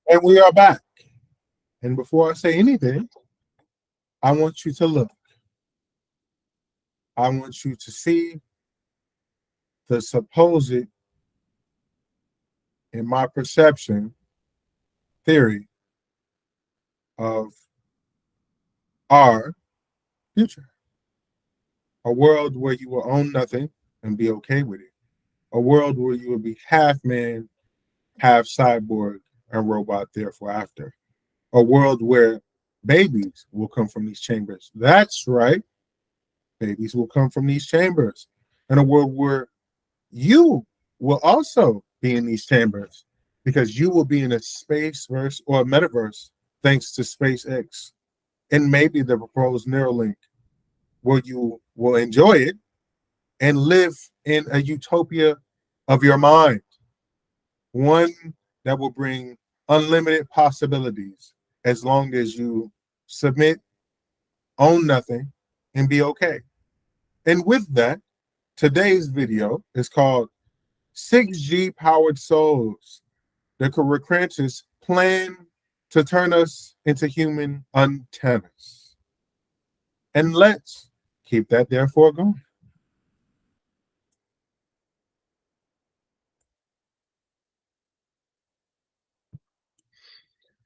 And we are back. And before I say anything, I want you to look. I want you to see the supposed, in my perception, theory of our future. A world where you will own nothing and be okay with it. A world where you will be half man, half cyborg, and robot therefore after. A world where babies will come from these chambers. That's right. Babies will come from these chambers. In a world where you will also be in these chambers because you will be in a space verse or a metaverse thanks to SpaceX and maybe the proposed Neuralink, where you will enjoy it and live in a utopia of your mind, one that will bring unlimited possibilities as long as you submit, own nothing, and be okay. And with that, today's video is called 6G Powered Souls. The Recrantis plan to turn us into human antennas. And let's keep that therefore going.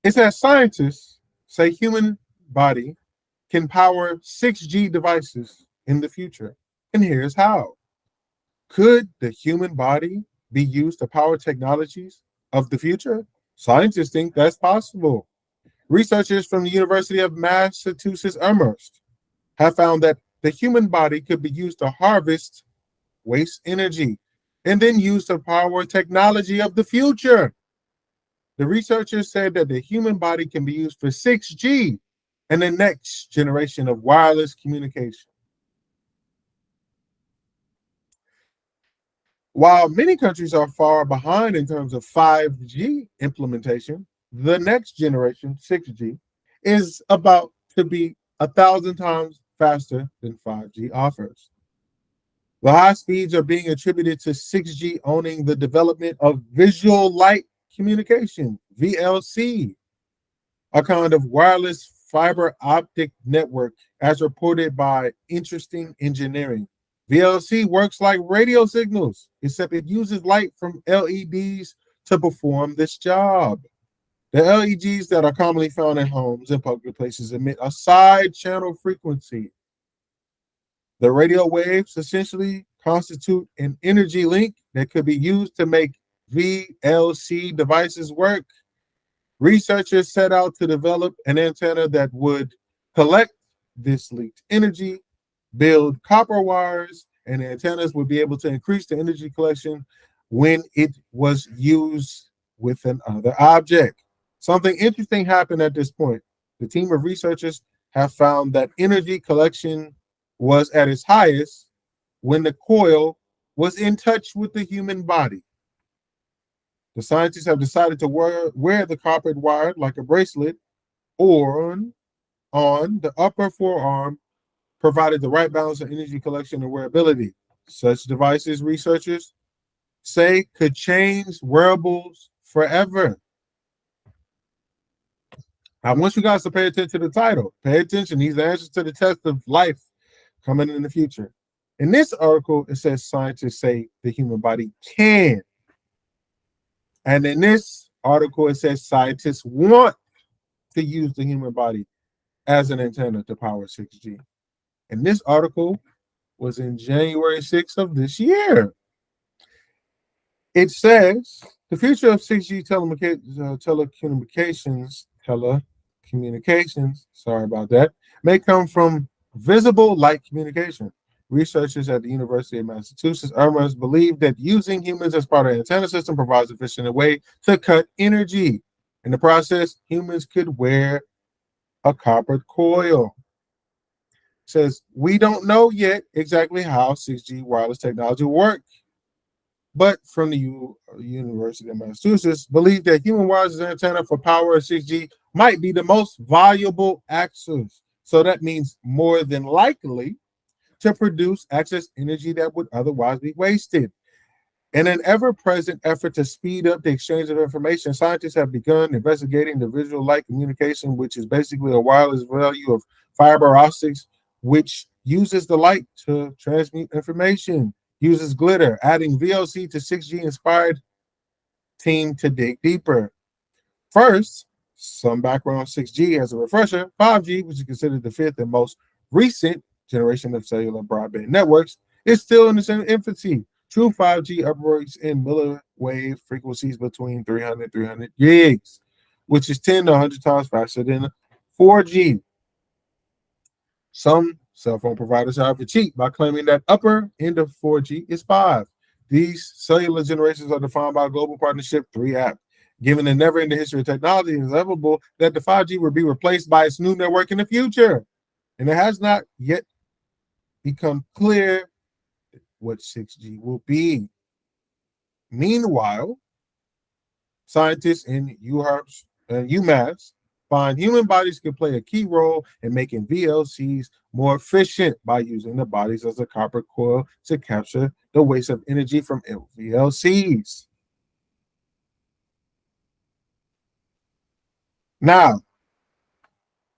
It says scientists say human body can power 6G devices in the future. And here's how. Could the human body be used to power technologies of the future? Scientists think that's possible. Researchers from the University of Massachusetts Amherst have found that the human body could be used to harvest waste energy and then used to power technology of the future. The researchers said that the human body can be used for 6G and the next generation of wireless communication. While many countries are far behind in terms of 5G implementation, the next generation, 6G, is about to be 1,000 times faster than 5G offers. The high speeds are being attributed to 6G owning the development of visual light communication, VLC, a kind of wireless fiber optic network, as reported by Interesting Engineering. VLC works like radio signals, except it uses light from LEDs to perform this job. The LEDs that are commonly found in homes and public places emit a side channel frequency. The radio waves essentially constitute an energy link that could be used to make VLC devices work. Researchers set out to develop an antenna that would collect this leaked energy, build copper wires, and the antennas would be able to increase the energy collection when it was used with another object. Something interesting happened at this point. The team of researchers have found that energy collection was at its highest when the coil was in touch with the human body. The scientists have decided to wear the coppered wire like a bracelet or on the upper forearm, provided the right balance of energy collection and wearability. Such devices, researchers say, could change wearables forever. I want you guys to pay attention to the title. Pay attention. These are answers to the test of life coming in the future. In this article, it says scientists say the human body can. And in this article, it says scientists want to use the human body as an antenna to power 6G. And this article was in January 6th of this year. It says the future of 6G telecommunications, sorry about that, may come from visible light communication. Researchers at the University of Massachusetts Amherst believe that using humans as part of the antenna system provides efficient way to cut energy. In the process, humans could wear a coppered coil. It says, we don't know yet exactly how 6G wireless technology will work, but from the University of Massachusetts believe that human wireless antenna for power of 6G might be the most valuable access. So that means more than likely to produce excess energy that would otherwise be wasted. In an ever-present effort to speed up the exchange of information, scientists have begun investigating the visual light communication, which is basically a wireless value of fiber optics, which uses the light to transmit information, uses glitter, adding VLC to 6G inspired team to dig deeper. First, some background on 6G as a refresher. 5G, which is considered the fifth and most recent generation of cellular broadband networks, is still in its infancy. True 5G operates in milliwave frequencies between 300 and 300 gigs, which is 10 to 100 times faster than 4G. Some cell phone providers, however, cheat by claiming that upper end of 4G is 5. These cellular generations are defined by a global partnership 3-app. Given the never-ending history of technology, it is inevitable that the 5G will be replaced by its new network in the future. And it has not yet become clear what 6G will be. Meanwhile, scientists in UMass find human bodies can play a key role in making VLCs more efficient by using the bodies as a copper coil to capture the waste of energy from VLCs. Now,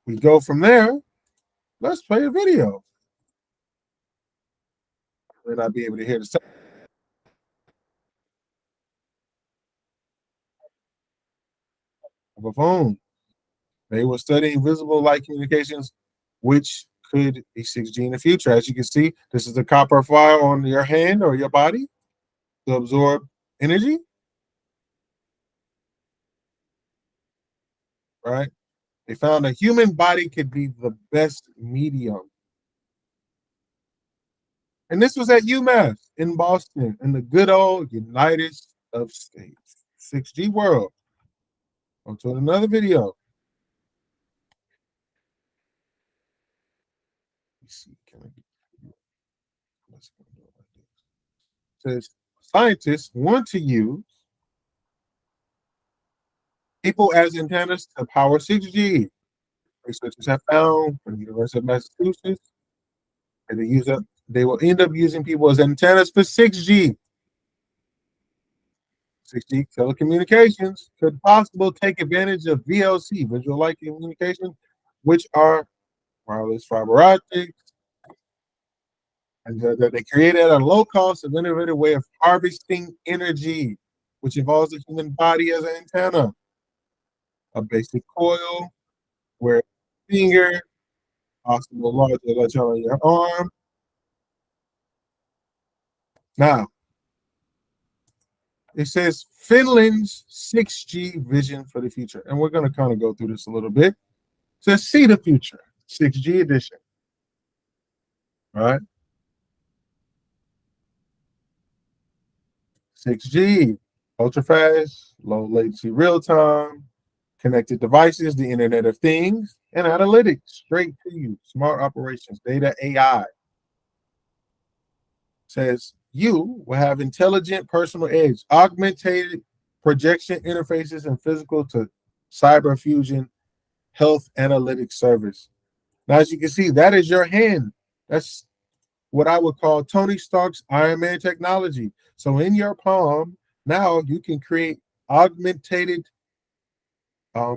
we go from there. Let's play a video. May not be able to hear the sound of a phone. They were studying visible light communications, which could be 6G in the future. As you can see, this is a copper file on your hand or your body to absorb energy, right? They found a human body could be the best medium. And this was at UMass in Boston in the good old United of States. 6G world. On to another video. Let's see. Let's do it like this. Says scientists want to use people as antennas to power 6G. Researchers have found from the University of Massachusetts that they will end up using people as antennas for 6G. 6G telecommunications could possibly take advantage of VLC, visual light communication, which are wireless fiber optics, and that they created a low cost and innovative way of harvesting energy, which involves the human body as an antenna, a basic coil where finger, possible large electron on your arm. Now, it says Finland's 6G vision for the future. And we're going to kind of go through this a little bit. It says see the future, 6G edition. All right. 6G, ultra fast, low latency, real time, connected devices, the Internet of Things, and analytics straight to you. Smart operations, data, AI. Says you will have intelligent personal edge, augmented projection interfaces, and physical to cyber fusion health analytics service. Now, as you can see, that is your hand. That's what I would call Tony Stark's Iron Man technology. So in your palm, now you can create augmented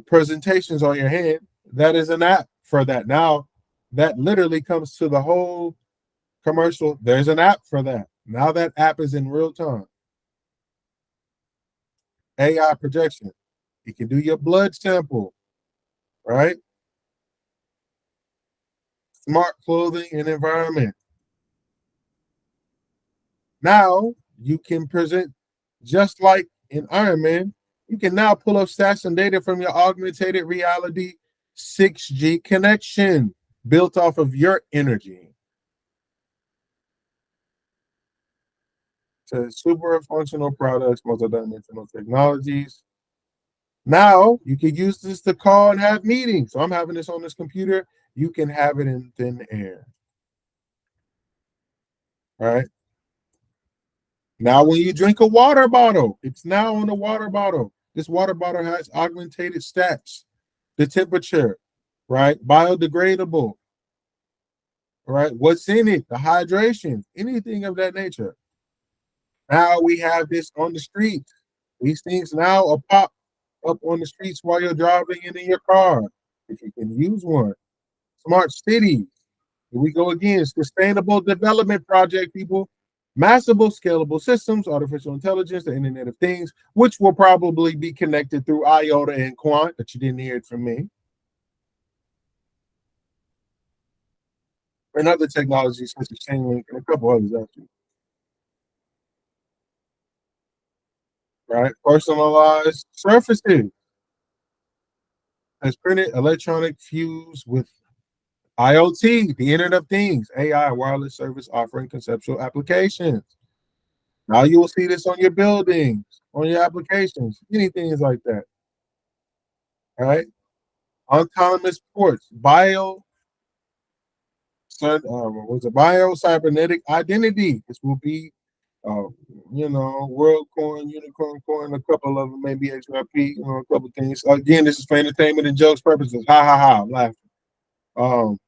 presentations on your hand. That is an app for that. Now, that literally comes to the whole commercial. There's an app for that. Now that app is in real time. AI projection. You can do your blood sample, right? Smart clothing and environment. Now you can present just like in Iron Man. You can now pull up stats and data from your augmented reality 6G connection built off of your energy. To super functional products, multidimensional technologies. Now you can use this to call and have meetings. So I'm having this on this computer. You can have it in thin air. All right. Now, when you drink a water bottle, it's now on the water bottle. This water bottle has augmented stats, the temperature, right? Biodegradable, right? What's in it, the hydration, anything of that nature. Now we have this on the streets. These things now are pop up on the streets while you're driving and in your car, if you can use one. Smart cities. Here we go again. Sustainable development project, people. Massive scalable systems, artificial intelligence, the Internet of Things, which will probably be connected through IOTA and Quant, but you didn't hear it from me. And other technologies such as Chainlink and a couple others, actually. Right? Personalized surfaces. Has printed electronic fuse with IoT, the Internet of Things, AI, wireless service offering conceptual applications. Now you will see this on your buildings, on your applications, anything like that. All right. Autonomous ports, was it bio cybernetic identity? This will be, uh, world coin, unicorn coin, a couple of them, maybe XRP, a couple of things. Again, this is for entertainment and jokes purposes. Ha ha ha! I'm laughing. Um,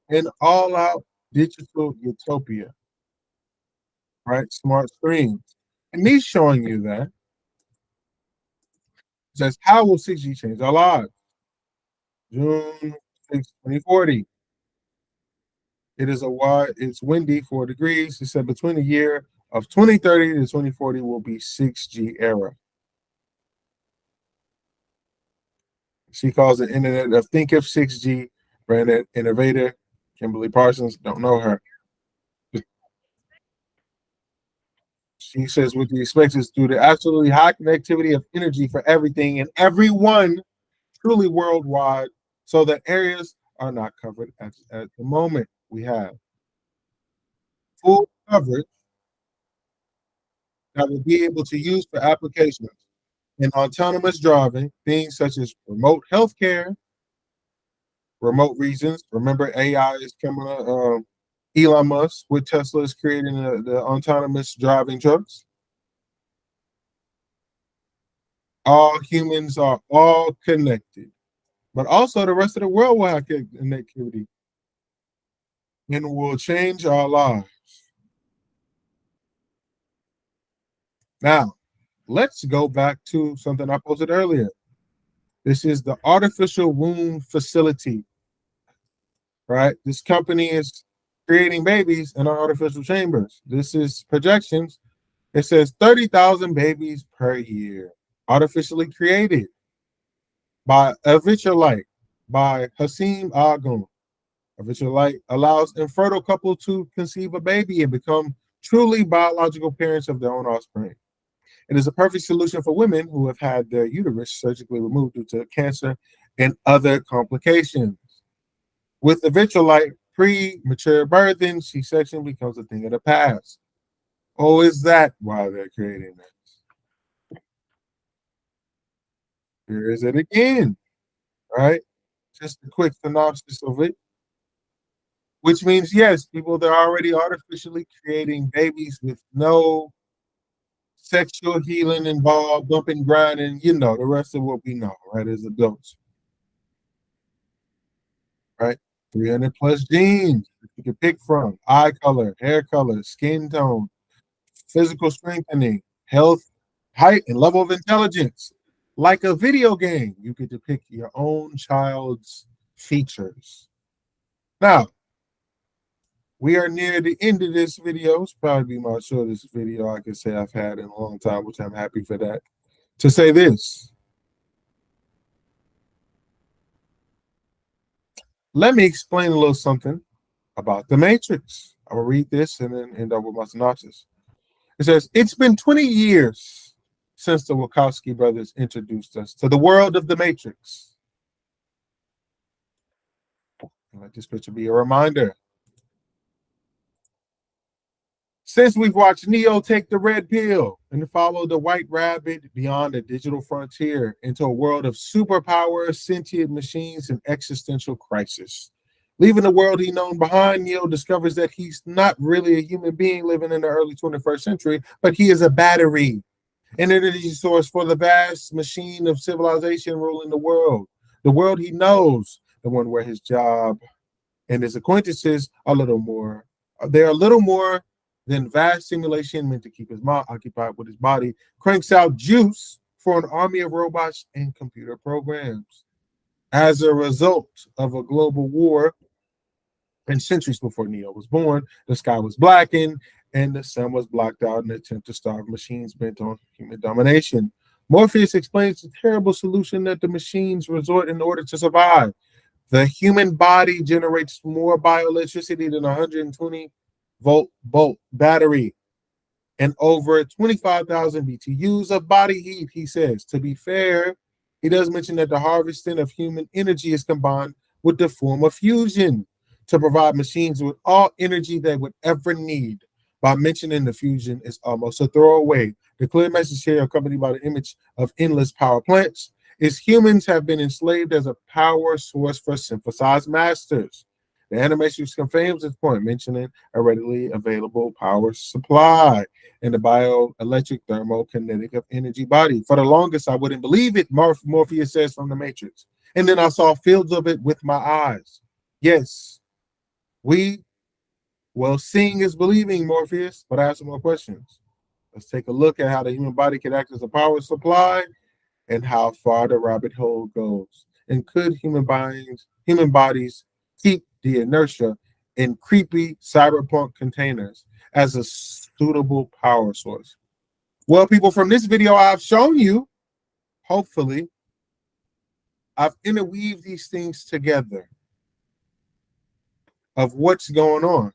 an all-out digital utopia, right? Smart screens, and these showing you that says how will 6G change our lives? June 6, 2040. It's windy 4 degrees. It said between the year of 2030 to 2040 will be 6G era. She calls it Internet of Think of 6G, brand innovator, Kimberly Parsons. Don't know her. She says what you expect is through the absolutely high connectivity of energy for everything and everyone truly worldwide, so that areas are not covered at the moment. We have full coverage that will be able to use for applications in autonomous driving, things such as remote healthcare, remote reasons. Remember, AI is coming up. Elon Musk with Tesla is creating the autonomous driving trucks. All humans are all connected, but also the rest of the world will have connectivity and will change our lives. Now, let's go back to something I posted earlier. This is the artificial womb facility, right? This company is creating babies in our artificial chambers. This is projections. It says 30,000 babies per year, artificially created by Avichalite, by Hasim Agun. Avichalite allows infertile couple to conceive a baby and become truly biological parents of their own offspring. It is a perfect solution for women who have had their uterus surgically removed due to cancer and other complications. With the vitrolite, premature birthing, C-section becomes a thing of the past. Oh, is that why they're creating that? Here is it again, right? Just a quick synopsis of it, which means, yes, people, they're already artificially creating babies with no sexual healing involved, bumping, grinding, the rest of what we know, right, as adults, right? 300 plus genes that you can pick from: eye color, hair color, skin tone, physical strengthening, health, height, and level of intelligence. Like a video game, you get to pick your own child's features. Now, we are near the end of this video. It's probably be my shortest video I can say I've had in a long time, which I'm happy for that. To say this, let me explain a little something about the Matrix. I will read this and then end up with my synopsis. It says, it's been 20 years since the Wachowski brothers introduced us to the world of the Matrix. Let this picture be a reminder. Since we've watched Neo take the red pill and follow the white rabbit beyond the digital frontier into a world of superpower, sentient machines, and existential crisis. Leaving the world he known behind, Neo discovers that he's not really a human being living in the early 21st century, but he is a battery, an energy source for the vast machine of civilization ruling the world. The world he knows, the one where his job and his acquaintances are a little more Then vast simulation meant to keep his mind occupied with his body cranks out juice for an army of robots and computer programs. As a result of a global war, and centuries before Neo was born, the sky was blackened and the sun was blocked out in an attempt to starve machines bent on human domination. Morpheus explains the terrible solution that the machines resort in order to survive. The human body generates more bioelectricity than a 120-volt battery and over 25,000 BTUs of body heat, he says. To be fair, he does mention that the harvesting of human energy is combined with the form of fusion to provide machines with all energy they would ever need. By mentioning the fusion is almost a throwaway. The clear message here, accompanied by the image of endless power plants, is humans have been enslaved as a power source for synthesized masters. The animation confirms this point, mentioning a readily available power supply and the bioelectric thermokinetic of energy body. For the longest, I wouldn't believe it, Morpheus says from the Matrix. And then I saw fields of it with my eyes. Yes, seeing is believing, Morpheus, but I have some more questions. Let's take a look at how the human body can act as a power supply and how far the rabbit hole goes. And could human bodies keep the inertia in creepy cyberpunk containers as a suitable power source? Well, people, from this video I've shown you, hopefully, I've interweaved these things together of what's going on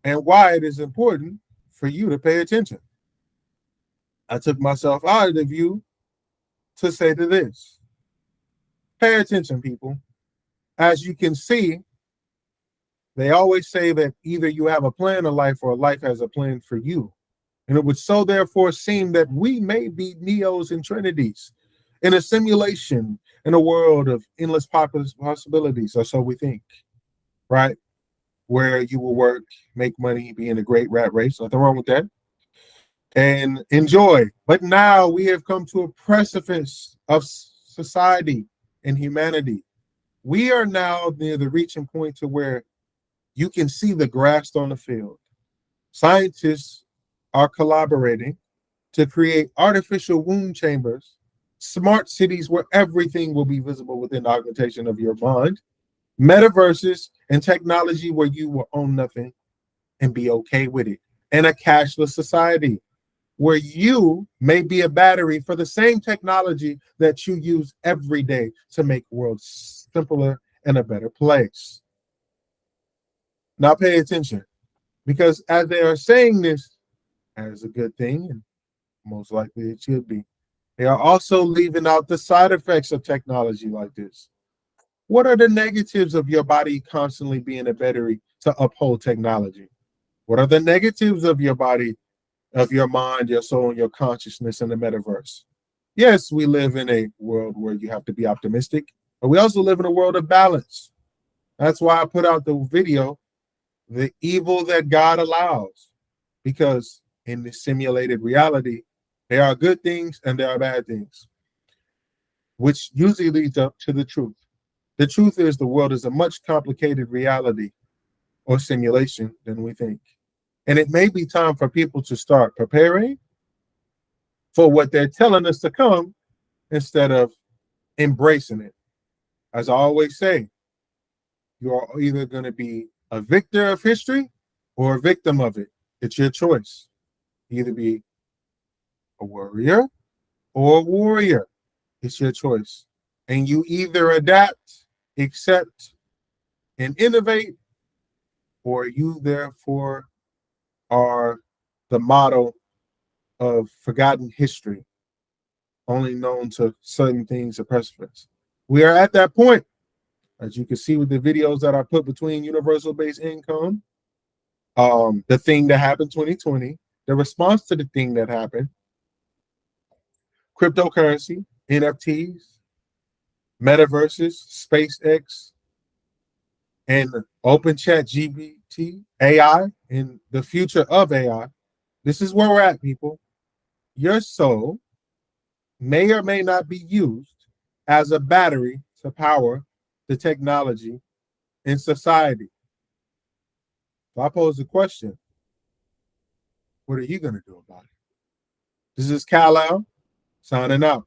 and why it is important for you to pay attention. I took myself out of the view to say to this. Pay attention, people. As you can see, they always say that either you have a plan in life or life has a plan for you. And it would so therefore seem that we may be Neos and Trinities in a simulation in a world of endless possibilities, or so we think, right? Where you will work, make money, be in a great rat race, nothing wrong with that, and enjoy. But now we have come to a precipice of society and humanity. We are now near the reaching point to where you can see the grass on the field. Scientists are collaborating to create artificial womb chambers, smart cities where everything will be visible within the augmentation of your mind, metaverses, and technology where you will own nothing and be okay with it, and a cashless society where you may be a battery for the same technology that you use every day to make the world simpler and a better place. Now pay attention, because as they are saying this as a good thing, and most likely it should be, they are also leaving out the side effects of technology like this. What are the negatives of your body constantly being a battery to uphold technology? What are the negatives of your body, of your mind, your soul, and your consciousness in the metaverse? Yes, we live in a world where you have to be optimistic, but we also live in a world of balance. That's why I put out the video, The Evil That God Allows, because in the simulated reality, there are good things and there are bad things, which usually leads up to the truth. The truth is the world is a much complicated reality or simulation than we think. And it may be time for people to start preparing for what they're telling us to come instead of embracing it. As I always say, you're either going to be a victor of history or a victim of it. It's your choice. Either be a warrior or a warrior. It's your choice. And you either adapt, accept, and innovate, or you therefore are the model of forgotten history, only known to certain things of precipice. We are at that point, as you can see with the videos that I put between universal base income, the thing that happened 2020, the response to the thing that happened, cryptocurrency, NFTs, metaverses, SpaceX, and open chat GPT, AI, and the future of AI. This is where we're at, people. Your soul may or may not be used as a battery to power the technology in society. So I pose the question, What are you going to do about it? This is Kal-El signing out.